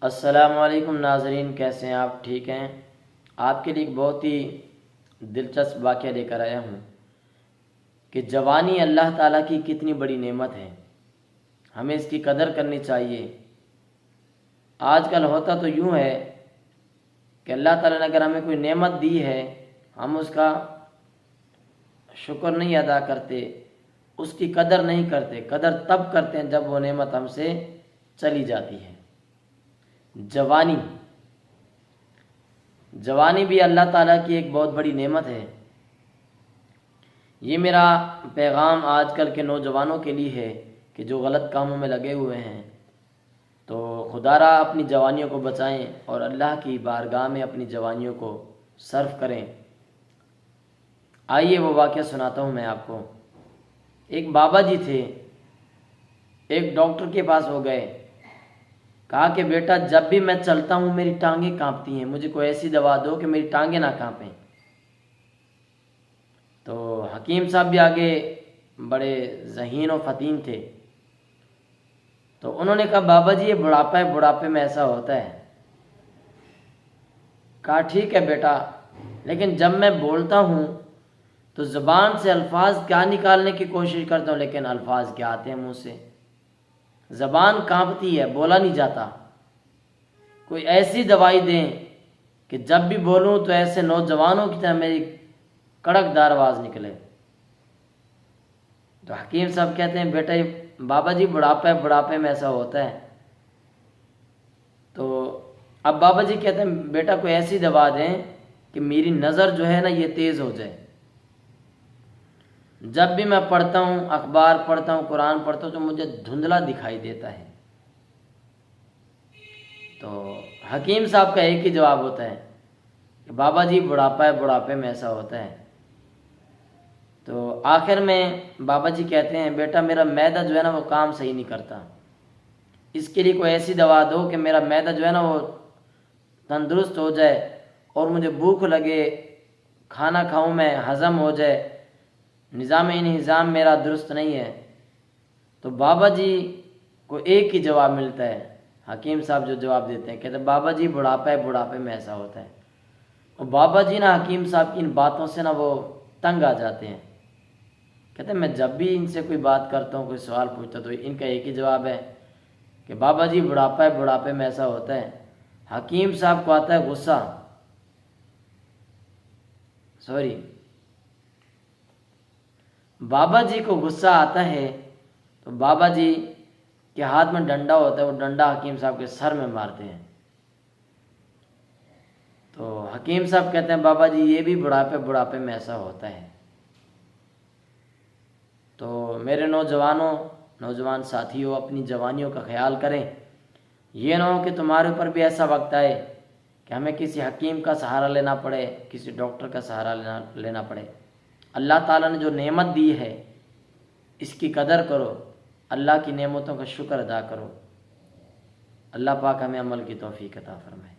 السلام علیکم ناظرین، کیسے ہیں آپ؟ ٹھیک ہیں؟ آپ کے لیے ایک بہت ہی دلچسپ واقعہ لے کر آیا ہوں کہ جوانی اللہ تعالیٰ کی کتنی بڑی نعمت ہے، ہمیں اس کی قدر کرنی چاہیے۔ آج کل ہوتا تو یوں ہے کہ اللہ تعالیٰ نے اگر ہمیں کوئی نعمت دی ہے، ہم اس کا شکر نہیں ادا کرتے، اس کی قدر نہیں کرتے۔ قدر تب کرتے ہیں جب وہ نعمت ہم سے چلی جاتی ہے۔ جوانی بھی اللہ تعالیٰ کی ایک بہت بڑی نعمت ہے۔ یہ میرا پیغام آج کل کے نوجوانوں کے لیے ہے کہ جو غلط کاموں میں لگے ہوئے ہیں، تو خدا را اپنی جوانیوں کو بچائیں اور اللہ کی بارگاہ میں اپنی جوانیوں کو صرف کریں۔ آئیے وہ واقعہ سناتا ہوں میں آپ کو۔ ایک بابا جی تھے، ایک ڈاکٹر کے پاس ہو گئے، کہا کہ بیٹا جب بھی میں چلتا ہوں میری ٹانگیں کانپتی ہیں، مجھے کوئی ایسی دوا دو کہ میری ٹانگیں نہ کانپیں۔ تو حکیم صاحب بھی آگے بڑے ذہین و فطین تھے، تو انہوں نے کہا بابا جی یہ بڑھاپا ہے، بڑھاپے میں ایسا ہوتا ہے۔ کہا ٹھیک ہے بیٹا، لیکن جب میں بولتا ہوں تو زبان سے الفاظ کیا نکالنے کی کوشش کرتا ہوں، لیکن الفاظ کیا آتے ہیں منہ سے، زبان کانپتی ہے، بولا نہیں جاتا۔ کوئی ایسی دوائی دیں کہ جب بھی بولوں تو ایسے نوجوانوں کی طرح میری کڑک دار آواز نکلے۔ تو حکیم صاحب کہتے ہیں بیٹا یہ بابا جی بڑھاپا ہے، بڑھاپے میں ایسا ہوتا ہے۔ تو اب بابا جی کہتے ہیں بیٹا کوئی ایسی دوا دیں کہ میری نظر جو ہے نا یہ تیز ہو جائے، جب بھی میں پڑھتا ہوں، اخبار پڑھتا ہوں، قرآن پڑھتا ہوں تو مجھے دھندلا دکھائی دیتا ہے۔ تو حکیم صاحب کا ایک ہی جواب ہوتا ہے کہ بابا جی بڑھاپا ہے، بڑھاپے میں ایسا ہوتا ہے۔ تو آخر میں بابا جی کہتے ہیں بیٹا میرا معدہ جو ہے نا وہ کام صحیح نہیں کرتا، اس کے لیے کوئی ایسی دوا دو کہ میرا معدہ جو ہے نا وہ تندرست ہو جائے اور مجھے بھوک لگے، کھانا کھاؤں میں ہضم ہو جائے، نظام انہضام میرا درست نہیں ہے۔ تو بابا جی کو ایک ہی جواب ملتا ہے، حکیم صاحب جو جواب دیتے ہیں کہتے ہیں بابا جی بڑھاپا ہے، بڑھاپے میں ایسا ہوتا ہے۔ اور بابا جی نا حکیم صاحب کی ان باتوں سے نا وہ تنگ آ جاتے ہیں، کہتے ہیں میں جب بھی ان سے کوئی بات کرتا ہوں، کوئی سوال پوچھتا تو ان کا ایک ہی جواب ہے کہ بابا جی بڑھاپا ہے، بڑھاپے میں ایسا ہوتا ہے۔ حکیم صاحب کو آتا ہے غصہ، بابا جی کو غصہ آتا ہے تو بابا جی کے ہاتھ میں ڈنڈا ہوتا ہے، وہ ڈنڈا حکیم صاحب کے سر میں مارتے ہیں۔ تو حکیم صاحب کہتے ہیں بابا جی یہ بھی بڑھاپے میں ایسا ہوتا ہے۔ تو میرے نوجوان ساتھیوں اپنی جوانیوں کا خیال کریں، یہ نہ ہو کہ تمہارے اوپر بھی ایسا وقت آئے کہ ہمیں کسی حکیم کا سہارا لینا پڑے، کسی ڈاکٹر کا سہارا لینا پڑے۔ اللہ تعالیٰ نے جو نعمت دی ہے اس کی قدر کرو، اللہ کی نعمتوں کا شکر ادا کرو۔ اللہ پاک ہمیں عمل کی توفیق عطا فرمائے۔